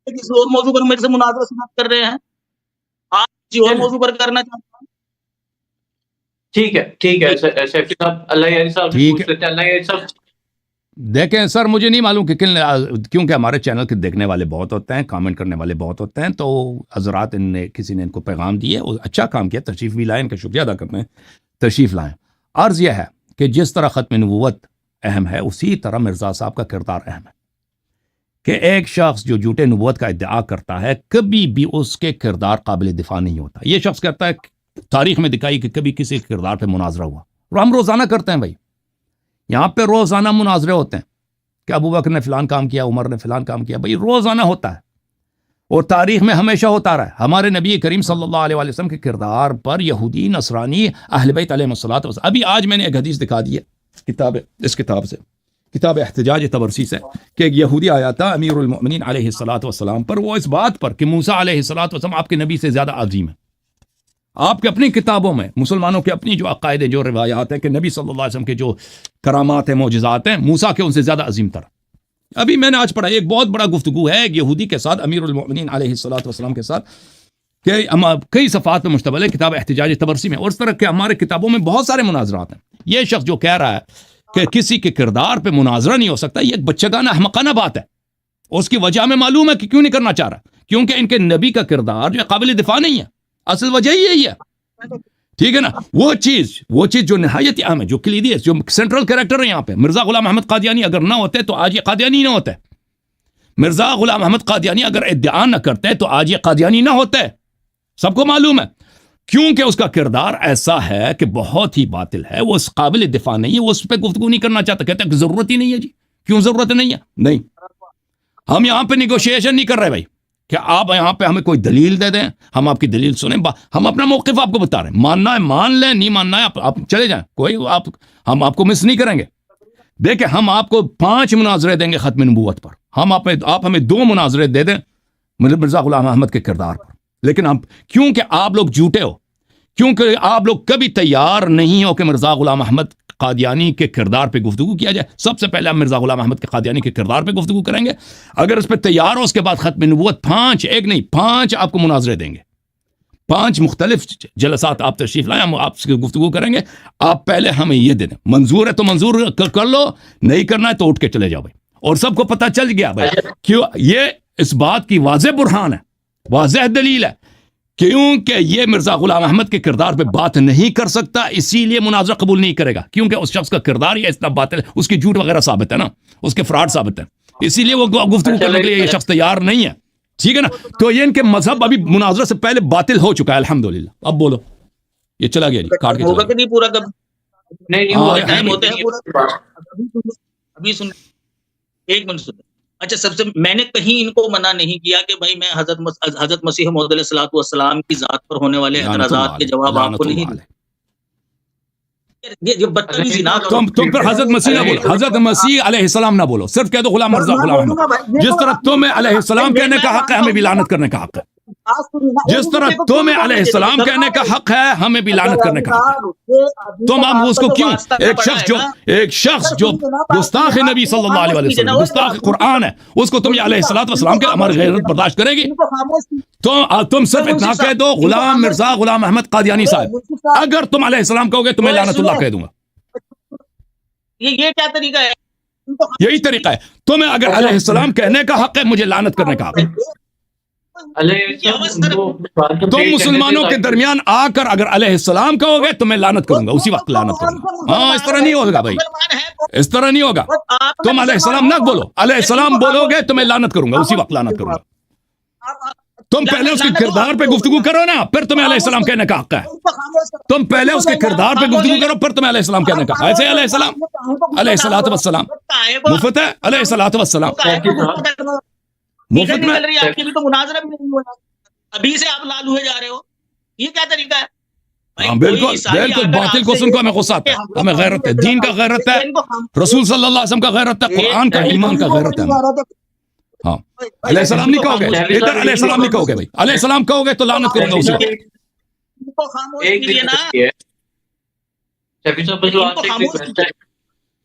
کسی اور موضوع پر میرے سے مناظرہ سماعت کر رہے ہیں. کسی اور موضوع پر کرنا چاہتا ہوں. ٹھیک ہے سیفی صاحب, اللہ یاری صاحب سے پوچھ لیتے ہیں. اللہ یاری صاحب دیکھیں سر, مجھے نہیں معلوم کہ کیونکہ ہمارے چینل کے دیکھنے والے بہت ہوتے ہیں, کامنٹ کرنے والے بہت ہوتے ہیں, تو حضرات کسی نے ان کو پیغام دیے, اچھا کام کیا, تشریف بھی لائیں, ان کا شکریہ ادا کرتے ہیں, تشریف لائیں. عرض یہ ہے کہ جس طرح ختم نبوت اہم ہے, اسی طرح مرزا صاحب کا کردار اہم ہے. کہ ایک شخص جو جھوٹے نبوت کا ادعا کرتا ہے, کبھی بھی اس کے کردار قابل دفاع نہیں ہوتا. یہ شخص کہتا ہے تاریخ میں دکھائی کہ کبھی کسی کردار پہ مناظرہ ہوا, اور ہم روزانہ کرتے ہیں بھائی, یہاں پہ روزانہ مناظرے ہوتے ہیں کہ ابو بکر نے فلان کام کیا, عمر نے فلان کام کیا, بھائی روزانہ ہوتا ہے, اور تاریخ میں ہمیشہ ہوتا رہا ہے. ہمارے نبی کریم صلی اللہ علیہ وسلم کے کردار پر یہودی, نصرانی, اہل بیت علیہ الصلوۃ والسلام, ابھی آج میں نے ایک حدیث دکھا دی ہے اس کتاب سے, کتاب احتجاج تبرسی سے, کہ ایک یہودی آیا تھا امیر المؤمنین علیہ الصلوۃ والسلام پر, وہ اس بات پر کہ موسیٰ علیہ الصلوۃ والسلام آپ کے نبی سے زیادہ عظیم ہے. آپ کے اپنی کتابوں میں مسلمانوں کے اپنی جو عقائد ہیں, جو روایات ہیں کہ نبی صلی اللہ علیہ وسلم کے جو کرامات ہیں, معجزات ہیں, موسیٰ کے ان سے زیادہ عظیم تر. ابھی میں نے آج پڑھا, ایک بہت بڑا گفتگو ہے ایک یہودی کے ساتھ, امیر المؤمنین علیہ الصلوۃ والسلام کے ساتھ, کہ کئی صفحات میں مشتمل ہے کتاب احتجاج تبرسی میں, اور اس طرح کے ہمارے کتابوں میں بہت سارے مناظرات ہیں. یہ شخص جو کہہ رہا ہے کہ کسی کے کردار پہ مناظرہ نہیں ہو سکتا, یہ ایک بچگانہ احمقانہ بات ہے. اس کی وجہ میں معلوم ہے کہ کیوں نہیں کرنا چاہ رہا, کیونکہ ان کے نبی کا کردار جو قابل دفاع نہیں ہے. اصل وجہ یہی ہے, ٹھیک ہے نا. وہ چیز جو نہایت اہم ہے, جو کلیدی ہے, جو سینٹرل کریکٹر ہے یہاں پہ, مرزا غلام احمد قادیانی اگر نہ ہوتے تو آج یہ قادیانی نہ ہوتے. مرزا غلام احمد قادیانی اگر ادعا نہ کرتے تو آج یہ قادیانی نہ ہوتے. سب کو معلوم ہے, کیونکہ اس کا کردار ایسا ہے کہ بہت ہی باطل ہے, وہ اس قابل دفاع نہیں ہے, وہ اس پہ گفتگو نہیں کرنا چاہتا, کہتے ہیں کہ ضرورت ہی نہیں ہے. جی کیوں ضرورت نہیں ہے؟ نہیں, ہم یہاں پہ نیگوشیشن نہیں کر رہے بھائی کہ آپ یہاں پہ ہمیں کوئی دلیل دے دیں, ہم آپ کی دلیل سنیں, ہم اپنا موقف آپ کو بتا رہے ہیں, ماننا ہے مان لیں, نہیں ماننا ہے آپ چلے جائیں, کوئی ہم آپ کو مس نہیں کریں گے. دیکھیں ہم آپ کو 5 مناظرے دیں گے ختم نبوت پر, آپ ہمیں 2 مناظرے دے دیں مرزا غلام احمد کے کردار پر, لیکن ہم, کیونکہ آپ لوگ جھوٹے ہو, کیونکہ آپ لوگ کبھی تیار نہیں ہو کہ مرزا غلام احمد قادیانی کے کردار پہ گفتگو کیا جائے. سب سے پہلے ہم مرزا غلام احمد کے قادیانی کے کردار پہ گفتگو کریں گے. اگر اس پہ تیار ہو, اس کے بعد ختم نبوت 5 ایک نہیں 5 آپ کو مناظرے دیں گے, 5 مختلف جلسات آپ تشریف لائیں, ہم آپ سے گفتگو کریں گے. آپ پہلے ہمیں یہ دے دیں, منظور ہے تو منظور کر لو, نہیں کرنا ہے تو اٹھ کے چلے جاؤ بھائی. اور سب کو پتہ چل گیا بھائی, کیوں یہ اس بات کی واضح برہان ہے, واضح دلیل ہے, کیونکہ یہ مرزا غلام احمد کے کردار پہ بات نہیں کر سکتا, اسی لیے مناظرہ قبول نہیں کرے گا, کیونکہ اس شخص کا کردار یہ اتنا باطل ہے, اس کی جھوٹ وغیرہ ثابت ہے نا, اس کے فراڈ ثابت ہے, اسی لیے وہ گفتگو کرنے کے لیے یہ شخص تیار نہیں ہے. ٹھیک ہے نا, تو یہ ان کے مذہب ابھی مناظرہ سے پہلے باطل ہو چکا ہے الحمدللہ. اب بولو, یہ چلا گیا جی, کاٹ کے ہوگا کہ نہیں پورا, کب نہیں ٹائم ہوتے ہیں پورا. ابھی سن, ایک منٹ سن. اچھا, سب سے میں نے کہیں ان کو منع نہیں کیا کہ بھائی میں حضرت مسیح موعود علیہ الصلوۃ والسلام کی ذات پر ہونے والے اعتراضات کے جواب آپ کو نہیں دیں. یہ بدتمیزی نہ کرو. تم پر حضرت مسیح نہ بولو, حضرت مسیح علیہ السلام نہ بولو, صرف کہہ دو غلام مرزا غلام احمد. جس طرح تمہیں علیہ السلام کہنے کا حق ہے, ہمیں بھی لعنت کرنے کا حق ہے. جس طرح تمہیں علیہ السلام کہنے کا حق ہے, ہمیں بھی لعنت کرنے کا حق ہے. تم ہم اس کو کیوں, ایک شخص جو گستاخ نبی صلی اللہ علیہ وسلم, گستاخ قرآن ہے, اس کو تم یہ علیہ السلام کے ہماری غیرت برداشت کرے گی؟ تم صرف اتنا کہہ دو غلام مرزا غلام احمد قادیانی صاحب, اگر تم علیہ السلام کہو گے تو میں لعنت اللہ کہہ دوں گا. یہ کیا طریقہ ہے؟ یہی طریقہ ہے, تمہیں اگر علیہ السلام کہنے کا حق ہے, مجھے لعنت کرنے کا حق ہے. تم مسلمانوں کے درمیان آ کر اگر علیہ السلام کہو گے تو میں لعنت کروں گا, اسی وقت لعنت کروں گا. ہاں, اس طرح نہیں ہوگا بھائی, اس طرح نہیں ہوگا. تم علیہ السلام نہ بولو, علیہ السلام بولو گے تو میں لعنت کروں گا, اسی وقت لعنت کروں گا. تم پہلے اس کے کردار پہ گفتگو کرو نا, پھر تمہیں علیہ السلام کہنے کا حق ہے. تم پہلے اس کے کردار پہ گفتگو کرو, پھر تمہیں علیہ السلام کہنے کا. ایسے علیہ السلام علیہ الصلوۃ والسلام مفت ہے, علیہ الصلوۃ والسلام مفت میں. آپ کی بھی تو مناظرہ بھی نہیں ہوا, ابھی سے آپ لال ہوئے جا رہے ہو, یہ کیا طریقہ ہے؟ ہاں بالکل بالکل, باطل کو سن کو ہمیں غصہ آتا ہے, ہمیں غیرت ہے, دین کا غیرت ہے, رسول صلی اللہ علیہ وسلم کا غیرت ہے, قرآن کا ایمان کا غیرت ہے. ہاں, علیہ السلام نہیں کہو گے, ادھر علیہ السلام نہیں کہو گے بھائی, علیہ السلام کہو گے تو لعنت کروں گا اسی وقت.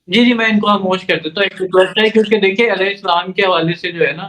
جی میں ان کو خاموش کر دیتا ہوں. ایک ریکویسٹ ہے, کیونکہ دیکھیں علیہ السلام کے حوالے سے جو ہے نا,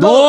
2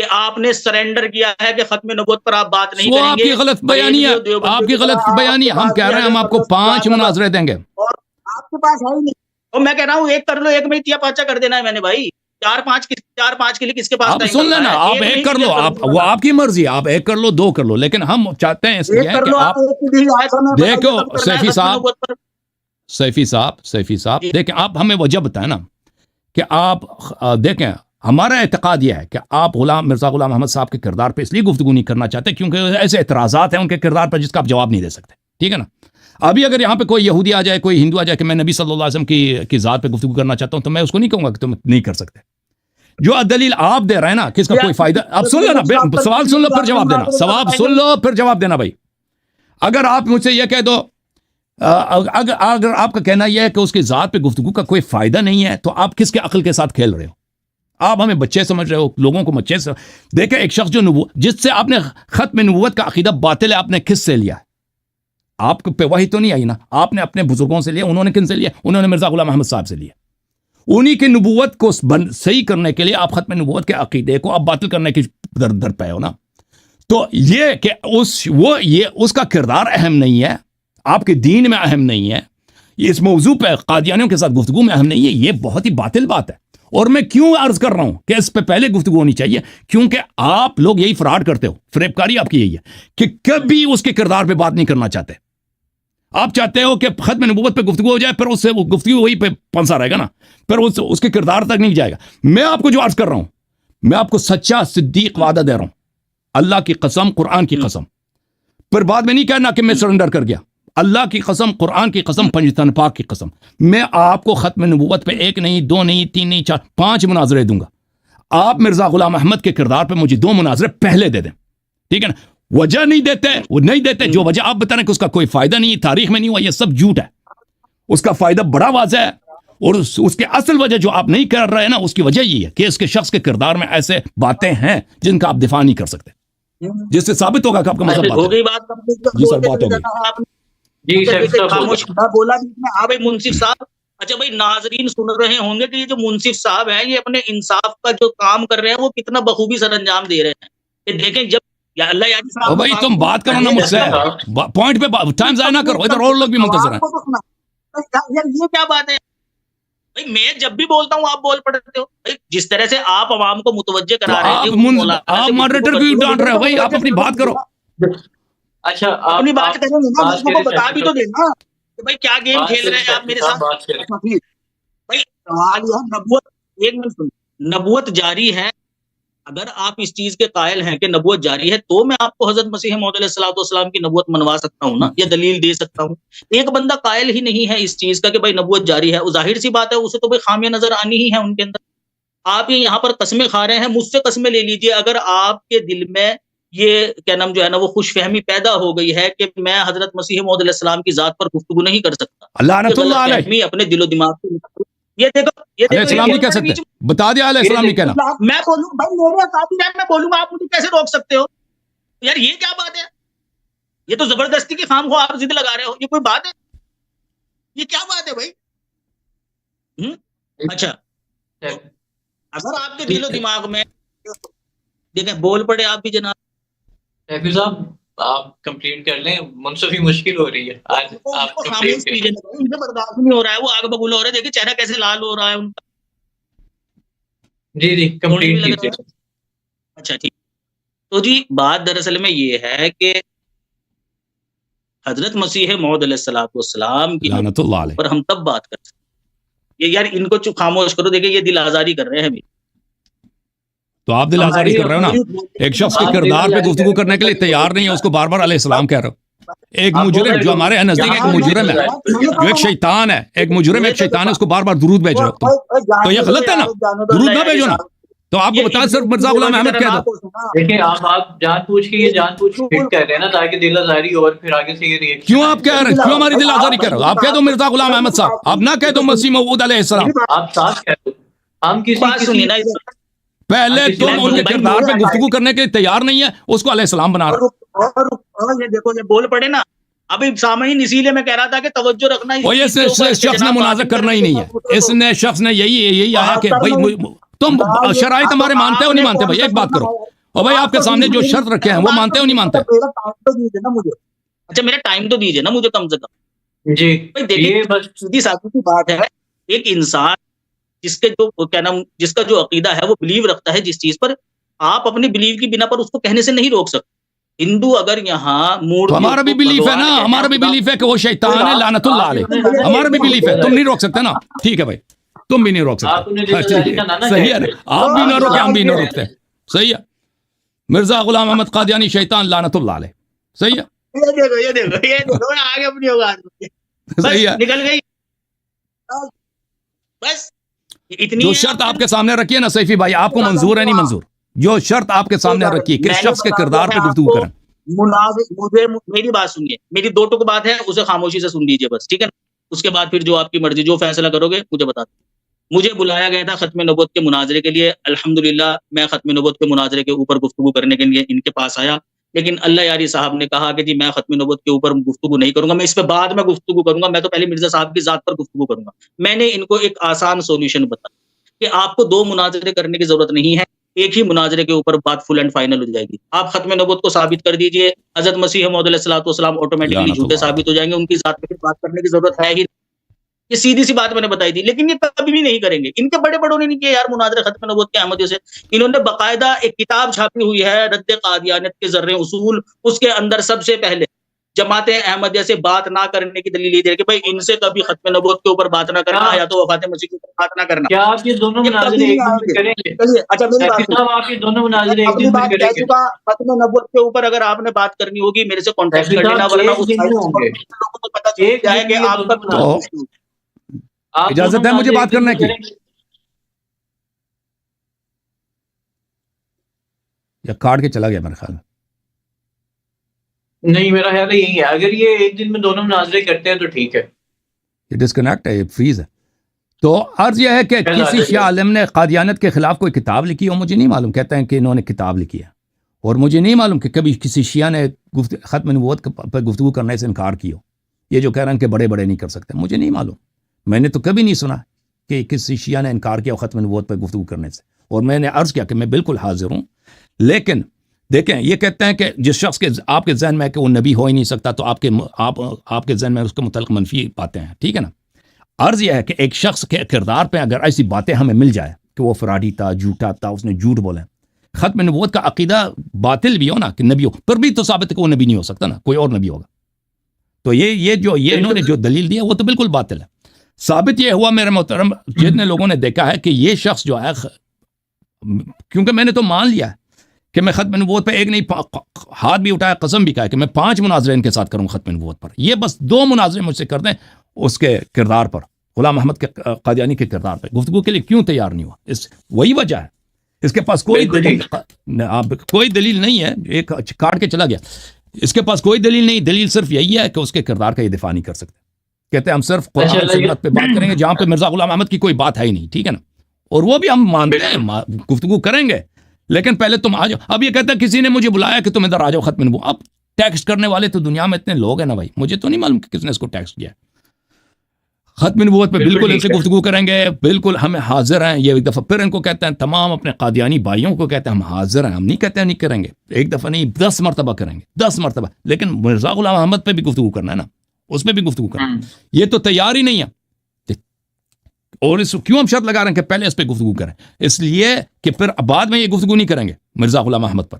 کہ آپ نے سرنڈر کیا ہے کہ ختم نبوت پر آپ بات نہیں وہ کریں آپ گے. کی غلط بیانی ہے, آپ کی غلط بیانی ہے. ہم کہہ رہے ہیں ہم آپ کو 5 مناظرے دیں گے. اور آپ کے پاس ہے ہی نہیں. اور میں کہہ رہا ہوں ایک کر لو, ایک میں تیا پاچا کر دینا ہے میں نے بھائی. 4-5 کے لیے کس کے پاس آپ سن لینا, آپ ایک کر لو, آپ وہ آپ کی مرضی, آپ ایک کر لو 2 کر لو, لیکن ہم چاہتے ہیں اس لیے کہ آپ دیکھو سیفی صاحب دیکھیں, آپ ہمیں وجہ بتائیں نا کہ آپ دیکھیں, ہمارا اعتقاد یہ ہے کہ آپ مرزا غلام احمد صاحب کے کردار پہ اس لیے گفتگو نہیں کرنا چاہتے کیونکہ ایسے اعتراضات ہیں ان کے کردار پر جس کا آپ جواب نہیں دے سکتے, ٹھیک ہے نا. ابھی اگر یہاں پہ کوئی یہودی آ جائے, کوئی ہندو آ جائے کہ میں نبی صلی اللہ علیہ وسلم کی ذات پہ گفتگو کرنا چاہتا ہوں, تو میں اس کو نہیں کہوں گا کہ تم نہیں کر سکتے. جو دلیل آپ دے رہے ہیں نا کس کا کوئی فائدہ, اب سن لینا, سوال سن لو پھر جواب دینا, سوال سن لو پھر جواب دینا بھائی. اگر آپ مجھ سے یہ کہہ دو, اگر آپ کا کہنا یہ ہے کہ اس کی ذات پہ گفتگو کا کوئی فائدہ نہیں ہے, تو آپ کس کے عقل کے ساتھ کھیل رہے ہو؟ آپ ہمیں بچے سمجھ رہے ہو, لوگوں کو بچے سے دیکھیں. ایک شخص جو جس سے آپ نے ختم نبوت کا عقیدہ باطل ہے, آپ نے کس سے لیا ہے؟ آپ پہ وحی تو نہیں آئی نا, آپ نے اپنے بزرگوں سے لیا. انہوں نے کن سے لیا؟ انہوں نے مرزا غلام احمد صاحب سے لیا. انہی کی نبوت کو صحیح کرنے کے لیے آپ ختم نبوت کے عقیدے کو آپ باطل کرنے کی در پہ ہو نا. تو یہ کہ اس کا کردار اہم نہیں ہے, آپ کے دین میں اہم نہیں ہے, اس موضوع پہ قادیانیوں کے ساتھ گفتگو میں اہم نہیں ہے, یہ بہت ہی باطل بات ہے. اور میں کیوں عرض کر رہا ہوں کہ اس پہ پہلے گفتگو ہونی چاہیے, کیونکہ آپ لوگ یہی فراڈ کرتے ہو, فریب کاری آپ کی یہی ہے کہ کبھی اس کے کردار پہ بات نہیں کرنا چاہتے. آپ چاہتے ہو کہ ختم نبوت پہ گفتگو ہو جائے, پھر اس سے وہ گفتگو وہی پہ پنسا رہے گا نا, پھر اس کے کردار تک نہیں جائے گا. میں آپ کو جو عرض کر رہا ہوں, میں آپ کو سچا صدیق وعدہ دے رہا ہوں, اللہ کی قسم, قرآن کی قسم, پھر بعد میں نہیں کہنا کہ میں سرنڈر کر گیا. اللہ کی قسم, قرآن کی قسم, پنجتن پاک کی قسم, میں آپ کو ختم نبوت پہ 1 نہیں 2 نہیں 3 نہیں 4 5 مناظرے دوں گا. آپ مرزا غلام احمد کے کردار پہ مجھے 2 مناظرے پہلے دے دیں, ٹھیک ہے نا. وجہ نہیں دیتے, وہ نہیں دیتے, جو وجہ آپ بتا رہے ہیں کہ اس کا کوئی فائدہ نہیں, تاریخ میں نہیں ہوا, یہ سب جھوٹ ہے. اس کا فائدہ بڑا واضح ہے, اور اس کے اصل وجہ جو آپ نہیں کر رہے ہیں نا, اس کی وجہ یہ ہے کہ اس کے شخص کے کردار میں ایسے باتیں ہیں جن کا آپ دفاع نہیں کر سکتے, جس سے ثابت ہوگا کہ آپ کا مذہب ہو گئی بات. جی سر, بات ہو گئی. جی خاموش بولا بھائی منصف صاحب. اچھا بھائی, ناظرین سن رہے ہوں گے کہ یہ جو منصف صاحب ہیں, یہ اپنے انصاف کا جو کام کر رہے ہیں وہ کتنا بخوبی سر انجام دے رہے ہیں. کہ دیکھیں جب یا اللہ یا بھائی تم بات کرو نا مجھ سے, پوائنٹ پہ ٹائم ضائع نہ کرو, ادھر اور لوگ بھی منتظر ہیں. یہ کیا بات ہے بھائی, میں جب بھی بولتا ہوں آپ بول پڑتے ہو. جس طرح سے آپ عوام کو متوجہ کرا رہے ہیں, آپ ماڈریٹر بھی ڈانٹ رہے ہو بھائی, آپ اپنی بات کرو. اچھا اپنی بات کریں گے نا, لوگوں کو بتا بھی تو دینا کہ بھائی کیا گیم کھیل رہے ہیں آپ میرے ساتھ. بھائی سوال یہ نبوت, 1 منٹ سن, نبوت جاری ہے. اگر آپ اس چیز کے قائل ہیں کہ نبوت جاری ہے, تو میں آپ کو حضرت مسیح موعود علیہ الصلوۃ والسلام کی نبوت منوا سکتا ہوں نا, یا دلیل دے سکتا ہوں. ایک بندہ قائل ہی نہیں ہے اس چیز کا کہ بھائی نبوت جاری ہے, وہ ظاہر سی بات ہے اسے تو بھائی خامیاں نظر آنی ہی ہے ان کے اندر. آپ یہاں پر قسمیں کھا رہے ہیں, مجھ سے قسمیں لے لیجئے اگر آپ کے دل میں یہ کیا نام جو ہے نا وہ خوش فہمی پیدا ہو گئی ہے کہ میں حضرت مسیح موعود علیہ السلام کی ذات پر گفتگو نہیں کر سکتا. لعنت اللہ علیہ, اپنے دل و دماغ سے یہ دیکھو, علیہ السلام نہیں کہہ سکتے, بتا دیا علیہ السلام نہیں کہنا. میں بولوں بھائی, میرے ساتھی میں بولوں گا, آپ مجھے کیسے روک سکتے ہو یار؟ یہ کیا بات ہے؟ یہ تو زبردستی کی خام خواہ آپ ضد لگا رہے ہو, یہ کوئی بات ہے؟ یہ کیا بات ہے بھائی؟ اچھا, اگر آپ کے دل و دماغ میں دیکھیں بول پڑے آپ بھی جناب. شیخی صاحب آپ کمپلینٹ کر لیں, منصفی مشکل ہو رہی ہے آج. آپ خاموش کیجئے, مجھے برداشت نہیں ہو رہا ہے, وہ آگ بگول ہو رہا ہے, دیکھیں چہرہ کیسے لال ہو رہا ہے ان کا. جی کمپلینٹ کیجئے. اچھا ٹھیک. تو جی بات دراصل میں یہ ہے کہ حضرت مسیح موعود علیہ الصلوۃ والسلام کی لعنت اللہ علیہ پر ہم تب بات کر سکتے ہیں. یہ یار ان کو چپ خاموش کرو, دیکھیں یہ دل آزاری کر رہے ہیں بھی. تو آپ دل آزاری کر رہے ہو نا, ایک شخص کے کردار پہ گفتگو کرنے کے لیے تیار نہیں ہے, اس کو بار بار علیہ السلام کہہ رہے ہو. ایک مجرم جو ہمارے نزدیک ایک مجرم ہے, جو ایک شیطان ہے, ایک مجرم ایک شیطان ہے, اس کو بار بار درود بھیج رہے ہو. تو یہ غلط ہے نا, درود نہ بھیجو نا. تو آپ کو بتا صرف مرزا غلام احمد کہہ دو. دیکھیں آپ جان پوچھ کے یہ جان پوچھ کے کہہ رہے ہیں نا, تاکہ دل آزاری اور پھر آگے سے یہ ریئیکشن. کیوں آپ کہہ رہے ہیں, کیوں ہماری دل آزاری کر رہے ہو؟ آپ کہہ دو مرزا غلام احمد صاحب, آپ نہ کہہ دو مسیح موعود علیہ السلام. آپ ساتھ کہہ دو, ہم کسی پہلے تم ان کے کردار پہ گفتگو کرنے کے تیار نہیں ہے, اس کو علیہ السلام بنا رہا. یہ دیکھو یہ بول پڑے نا, ابھی سامعین اسی لیے میں کہہ رہا تھا کہ توجہ رکھنا. وہ یہ شخص نے مناظر کرنا ہی نہیں ہے, اس نے شخص نے یہی آیا کہ بھائی تم شرائط ہمارے مانتے ہو نہیں مانتے بھائی؟ ایک بات کرو، اور بھائی آپ کے سامنے جو شرط رکھے ہیں وہ مانتے ہو نہیں مانتے؟ اچھا میرا ٹائم تو دیجیے نا مجھے کم سے کم. جی دیکھیے سیدھی سادی سی بات ہے، ایک انسان جس کے جو کیا نام جس کا جو عقیدہ ہے وہ بلیو رکھتا ہے جس چیز پر، آپ اپنی بلیو کی بنا پر اس کو کہنے سے نہیں روک سکتے. ہندو اگر یہاں تو ہمارا بھی بلیف ہے نا، ہمارا بھی بلیف ہے کہ وہ شیطان ہے لعنت اللہ علیہ، ہمارا بھی بلیف ہے، تم نہیں روک سکتے نا. ٹھیک ہے بھائی، تم بھی نہیں روک سکتے، صحیح ہے نا، آپ بھی نہ روکے ہم بھی نہ روکتے، صحیح ہے. مرزا غلام احمد قادیانی شیطان لعنت اللہ علیہ، صحیح ہے. یہ دیکھو آگے اپنی ہوگا صحیح ہے. نکل گئی بس اتنی. جو شرط آپ کے سامنے رکھی ہے نا سیفی بھائی، آپ کو منظور ہے نہیں منظور؟ جو شرط آپ کے سامنے رکھی ہے کس شخص کے کردار پہ گفتگو کریں؟ مجھے میری بات سنیے، میری دو ٹوک بات ہے، اسے خاموشی سے سن لیجیے بس، ٹھیک ہے نا. اس کے بعد پھر جو آپ کی مرضی، جو فیصلہ کرو گے مجھے بتا دیں. مجھے بلایا گیا تھا ختم نبوت کے مناظرے کے لیے، الحمدللہ میں ختم نبوت کے مناظرے کے اوپر گفتگو کرنے کے لیے ان کے پاس آیا، لیکن اللہ یاری صاحب نے کہا کہ جی میں ختم نبوت کے اوپر گفتگو نہیں کروں گا، میں اس پہ بعد میں گفتگو کروں گا، میں تو پہلے مرزا صاحب کی ذات پر گفتگو کروں گا. میں نے ان کو ایک آسان سولوشن بتایا کہ آپ کو 2 مناظرے کرنے کی ضرورت نہیں ہے، ایک ہی مناظرے کے اوپر بات فل اینڈ فائنل ہو جائے گی. آپ ختم نبوت کو ثابت کر دیجئے، حضرت مسیح موعود علیہ الصلوۃ والسلام آٹومیٹکلی جھوٹے ثابت ہو جائیں گے، ان کی ذات پہ بات کرنے کی ضرورت ہے ہی. یہ سیدھی سی بات میں نے بتائی تھی، لیکن یہ کبھی بھی نہیں کریں گے. ان کے بڑے بڑوں نے نہیں کیا یار مناظرے ختم نبوت کے احمدیوں سے. انہوں نے باقاعدہ ایک کتاب چھاپی ہوئی ہے رد قادیانیت کے ذرے اصول، اس کے اندر سب سے پہلے جماعت احمدیہ سے بات نہ کرنے کی دلیل یہ ہے کہ بھائی ان سے کبھی ختم نبوت کے اوپر بات نہ کرنا یا تو وفات مسیح کے اوپر بات نہ کرنا. کیا آپ یہ دونوں مناظرے ایک دن میں کریں گے؟ اچھا میری بات صاحب آپ یہ دونوں مناظرے ایک دن میں کریں گے؟ ختم نبوت کے اوپر اگر آپ نے بات کرنی ہوگی میرے سے کانٹیکٹ کر لینا، ورنہ اس لوگوں کو پتہ چل جائے کہ آپ کا اجازت ہے مجھے بات کرنے کی؟ یا کاٹ کے چلا گیا میرے خیال میں. نہیں میرا خیال ہے یہی ہے، اگر یہ ایک دن میں دونوں مناظرے کرتے ہیں تو ٹھیک ہے. یہ ڈسکنیکٹ ہے، یہ فریز ہے. تو عرض یہ ہے کہ کسی شیعہ عالم نے قادیانیت کے خلاف کوئی کتاب لکھی ہو، مجھے نہیں معلوم. کہتے ہیں کہ انہوں نے کتاب لکھی ہے، اور مجھے نہیں معلوم کہ کبھی کسی شیعہ نے ختم نبوت پر گفتگو کرنے سے انکار کی ہو. یہ جو کہہ رہے ہیں کہ بڑے بڑے نہیں کر سکتے، مجھے نہیں معلوم. میں نے تو کبھی نہیں سنا کہ کسی شیعہ نے انکار کیا ختم نبوت پر گفتگو کرنے سے. اور میں نے عرض کیا کہ میں بالکل حاضر ہوں. لیکن دیکھیں یہ کہتے ہیں کہ جس شخص کے آپ کے ذہن میں ہے کہ وہ نبی ہو ہی نہیں سکتا، تو آپ کے ذہن میں اس کے متعلق منفی باتیں ہیں، ٹھیک ہے نا. عرض یہ ہے کہ ایک شخص کے کردار پہ اگر ایسی باتیں ہمیں مل جائے کہ وہ فراڈی تھا، جھوٹا تھا، اس نے جھوٹ بولا، ختم نبوت کا عقیدہ باطل بھی ہو نا کہ نبی ہو، پر بھی تو ثابت ہے کہ وہ نبی نہیں ہو سکتا نا، کوئی اور نبی ہوگا. تو یہ انہوں نے جو دلیل دی ہے وہ تو بالکل باطل ہے. ثابت یہ ہوا میرے محترم جتنے لوگوں نے دیکھا ہے کہ یہ شخص جو ہے، کیونکہ میں نے تو مان لیا ہے کہ میں ختم نبوت پہ ایک نہیں ہاتھ بھی اٹھایا، قسم بھی کہا کہ میں 5 مناظرے ان کے ساتھ کروں ختم نبوت پر. یہ بس 2 مناظرے مجھ سے کر دیں اس کے کردار پر، غلام احمد کے قادیانی کے کردار پہ گفتگو کے لیے کیوں تیار نہیں ہوا؟ وہی وجہ ہے. اس کے پاس کوئی دلیل نہیں ہے، ایک کاٹ کے چلا گیا. اس کے پاس کوئی دلیل نہیں، دلیل صرف یہی ہے کہ اس کے کردار کا یہ دفاع نہیں کر سکتے. کہتے ہیں ہم صرف قرآن سنت پہ بات کریں گے جہاں پہ مرزا غلام احمد کی کوئی بات ہے ہی نہیں، ٹھیک ہے نا. اور وہ بھی ہم مانتے ہیں، گفتگو کریں گے، لیکن پہلے تم آ جاؤ. اب یہ کہتا ہے کسی نے مجھے بلایا کہ تم ادھر آ جاؤ ختم نبوت. اب ٹیکسٹ کرنے والے تو دنیا میں اتنے لوگ ہیں نا بھائی، مجھے تو نہیں معلوم کہ کس نے اس کو ٹیکسٹ کیا. ختم نبوت پہ بالکل ان سے گفتگو کریں گے، بالکل ہم حاضر ہیں. یہ ایک دفعہ پھر ان کو کہتے ہیں، تمام اپنے قادیانی بھائیوں کو کہتے ہیں ہم حاضر ہیں. ہم نہیں کہتے ہیں نہیں کریں گے، ایک دفعہ نہیں 10 مرتبہ کریں گے، 10 مرتبہ. لیکن مرزا غلام احمد پہ بھی گفتگو کرنا ہے نا، اس پہ بھی گفتگو کرنا. یہ تو تیار ہی نہیں ہے. اور اس کیوں ہم شرط لگا رہے ہیں کہ پہلے اس پہ گفتگو کریں؟ اس لیے کہ پھر بعد میں یہ گفتگو نہیں کریں گے مرزا غلام احمد پر.